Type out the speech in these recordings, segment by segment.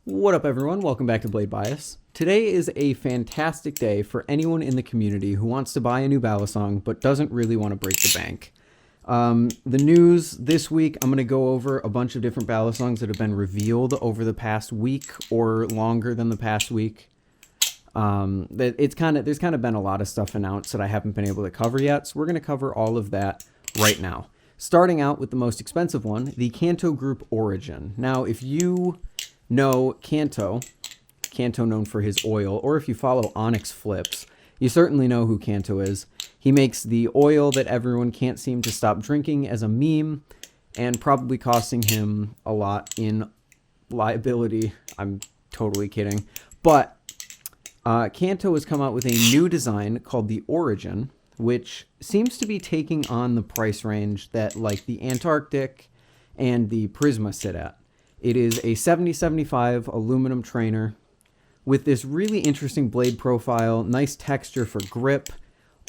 What up, everyone? Welcome back to Blade Bias. Today is a fantastic day for anyone in the community who wants to buy a new Balisong but doesn't really want to break the bank. The news this week, I'm going to go over a bunch of different Balisongs that have been revealed over the past week or longer than the past week. There's kind of been a lot of stuff announced that I haven't been able to cover yet, so we're going to cover all of that right now. Starting out with the most expensive one, the Kanto Group Origin. Now, if you know Kanto known for his oil, or if you follow Onyx Flips, you certainly know who Kanto is. He makes the oil that everyone can't seem to stop drinking as a meme, and probably costing him a lot in liability. I'm totally kidding. But Kanto has come out with a new design called the Origin, which seems to be taking on the price range that like the Antarctic and the Prisma sit at. It is a 7075 aluminum trainer with this really interesting blade profile, nice texture for grip,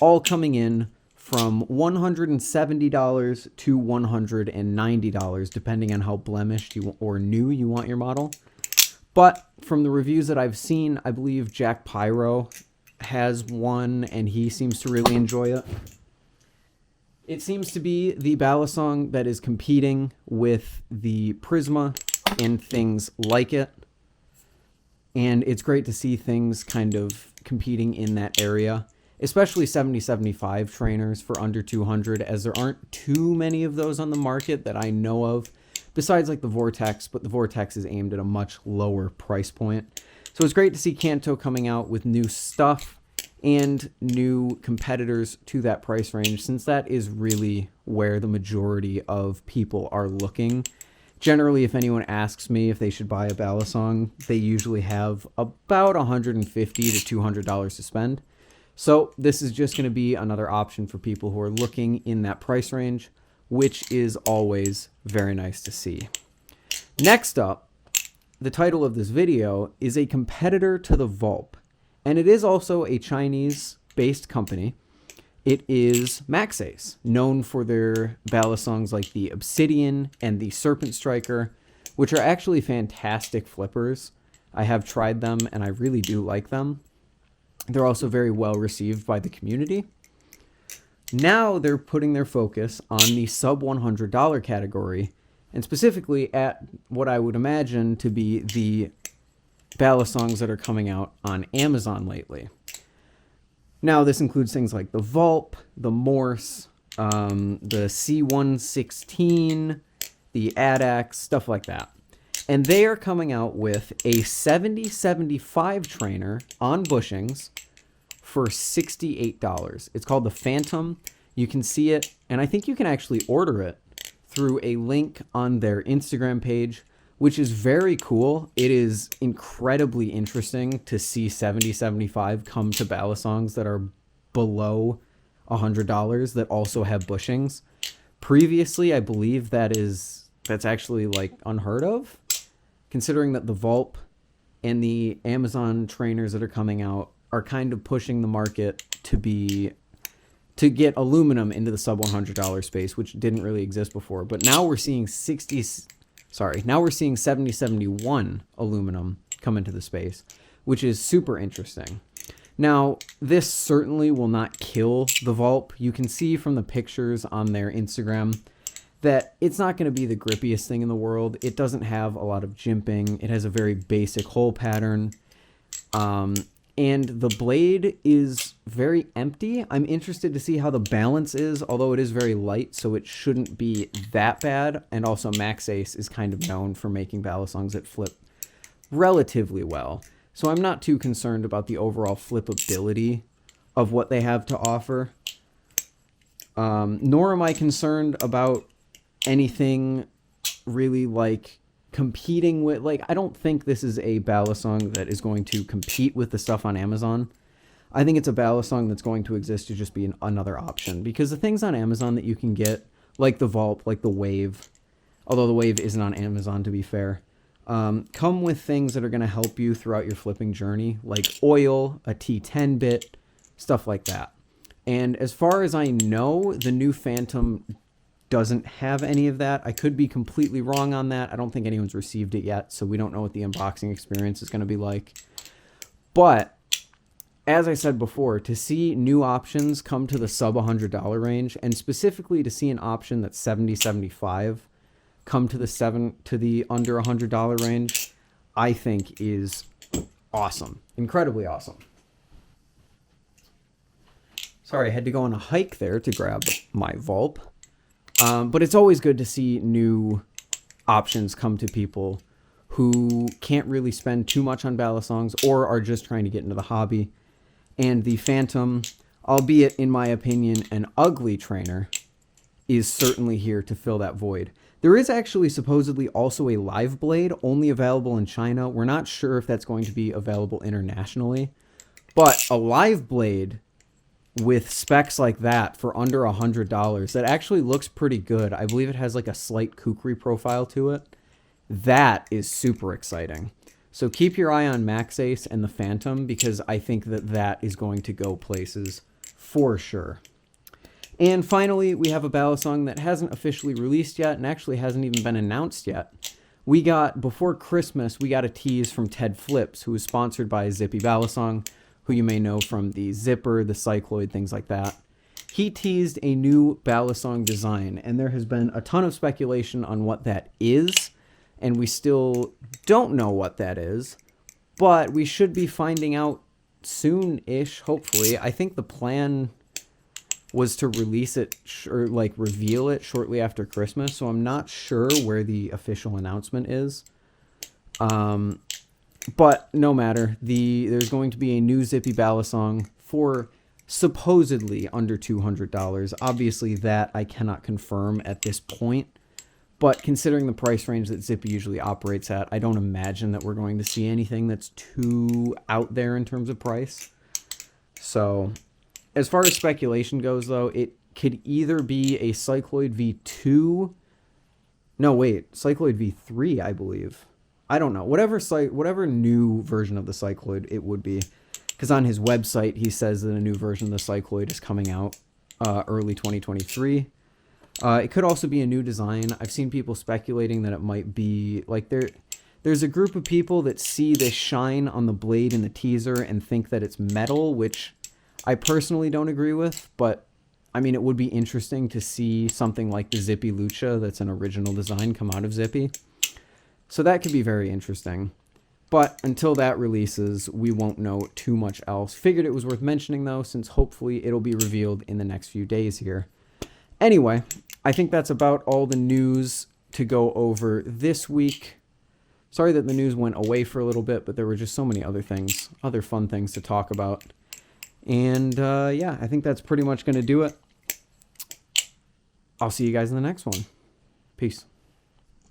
all coming in from $170 to $190, depending on how blemished or new you want your model. But from the reviews that I've seen, I believe Jack Pyro has one, and he seems to really enjoy it. It seems to be the Balisong that is competing with the Prisma and things like it. And it's great to see things kind of competing in that area, especially 7075 trainers for under 200, as there aren't too many of those on the market that I know of, besides like the Vortex, but the Vortex is aimed at a much lower price point. So it's great to see Kanto coming out with new stuff and new competitors to that price range, since that is really where the majority of people are looking. Generally, if anyone asks me if they should buy a Balisong, they usually have about $150 to $200 to spend. So this is just going to be another option for people who are looking in that price range, which is always very nice to see. Next up, the title of this video is a competitor to the Vulp, and it is also a Chinese-based company. It is Maxace, known for their Balisongs like the Obsidian and the Serpent Striker, which are actually fantastic flippers. I have tried them, and I really do like them. They're also very well received by the community. Now they're putting their focus on the sub $100 category, and specifically at what I would imagine to be the Balisongs that are coming out on Amazon lately. Now, this includes things like the Vulp, the Morse, the C116, the ADAX, stuff like that. And they are coming out with a 7075 trainer on bushings for $68. It's called the Phantom. You can see it, and I think you can actually order it through a link on their Instagram page, which is very cool. It is incredibly interesting to see 7075 come to Balisongs that are below $100 that also have bushings. Previously, I believe that's actually like unheard of, considering that the Vulp and the Amazon trainers that are coming out are kind of pushing the market to get aluminum into the sub $100 space, which didn't really exist before. But now we're seeing 7071 aluminum come into the space, which is super interesting. Now, this certainly will not kill the Vulp. You can see from the pictures on their Instagram that it's not going to be the grippiest thing in the world. It doesn't have a lot of jimping. It has a very basic hole pattern. And the blade is very empty. I'm interested to see how the balance is, although it is very light, so it shouldn't be that bad. And also Maxace is kind of known for making Balisongs that flip relatively well. So I'm not too concerned about the overall flippability of what they have to offer. Nor am I concerned about anything really like competing with, like, I don't think this is a Balisong that is going to compete with the stuff on Amazon. I think it's a Balisong that's going to exist to just be another option, because the things on Amazon that you can get, like the Vulp, like the Wave, although the Wave isn't on Amazon to be fair, come with things that are going to help you throughout your flipping journey, like oil, a T10 bit, stuff like that. And as far as I know, the new Phantom doesn't have any of that. I could be completely wrong on that. I don't think anyone's received it yet, so we don't know what the unboxing experience is going to be like. But as I said before, to see new options come to the sub $100 range, and specifically to see an option that's $70, $75 come to the under $100 range, I think is awesome. Incredibly awesome. Sorry, I had to go on a hike there to grab my Vulp. But it's always good to see new options come to people who can't really spend too much on ballad songs or are just trying to get into the hobby. And the Phantom, albeit in my opinion an ugly trainer, is certainly here to fill that void. There is actually supposedly also a live blade only available in China. We're not sure if that's going to be available internationally, but a live blade with specs like that for under $100 that actually looks pretty good. I believe it has like a slight kukri profile to it. That is super exciting. So keep your eye on Maxace and the Phantom, because I think that that is going to go places for sure. And finally, we have a ballad song that hasn't officially released yet and actually hasn't even been announced yet. Before Christmas, we got a tease from Ted Flips, who is sponsored by Zippy Ballad Song, who you may know from the Zipper, the Cycloid, things like that. He teased a new ballad song design, and there has been a ton of speculation on what that is, and we still don't know what that is, but we should be finding out soon-ish, hopefully. I think the plan was to release it, or like reveal it shortly after Christmas, so I'm not sure where the official announcement is. But no matter, there's going to be a new Zippy ballad song for supposedly under $200. Obviously, that I cannot confirm at this point. But considering the price range that Zippy usually operates at, I don't imagine that we're going to see anything that's too out there in terms of price. So, as far as speculation goes, though, it could either be a Cycloid V2. No, wait, Cycloid V3, I believe. I don't know. Whatever new version of the Cycloid it would be. Because on his website, he says that a new version of the Cycloid is coming out early 2023. It could also be a new design. I've seen people speculating that it might be like there's a group of people that see this shine on the blade in the teaser and think that it's metal, which I personally don't agree with. But I mean, it would be interesting to see something like the Zippy Lucha that's an original design come out of Zippy. So that could be very interesting. But until that releases, we won't know too much else. Figured it was worth mentioning, though, since hopefully it'll be revealed in the next few days here. Anyway, I think that's about all the news to go over this week. Sorry that the news went away for a little bit, but there were just so many other things, other fun things to talk about. And yeah, I think that's pretty much going to do it. I'll see you guys in the next one. Peace.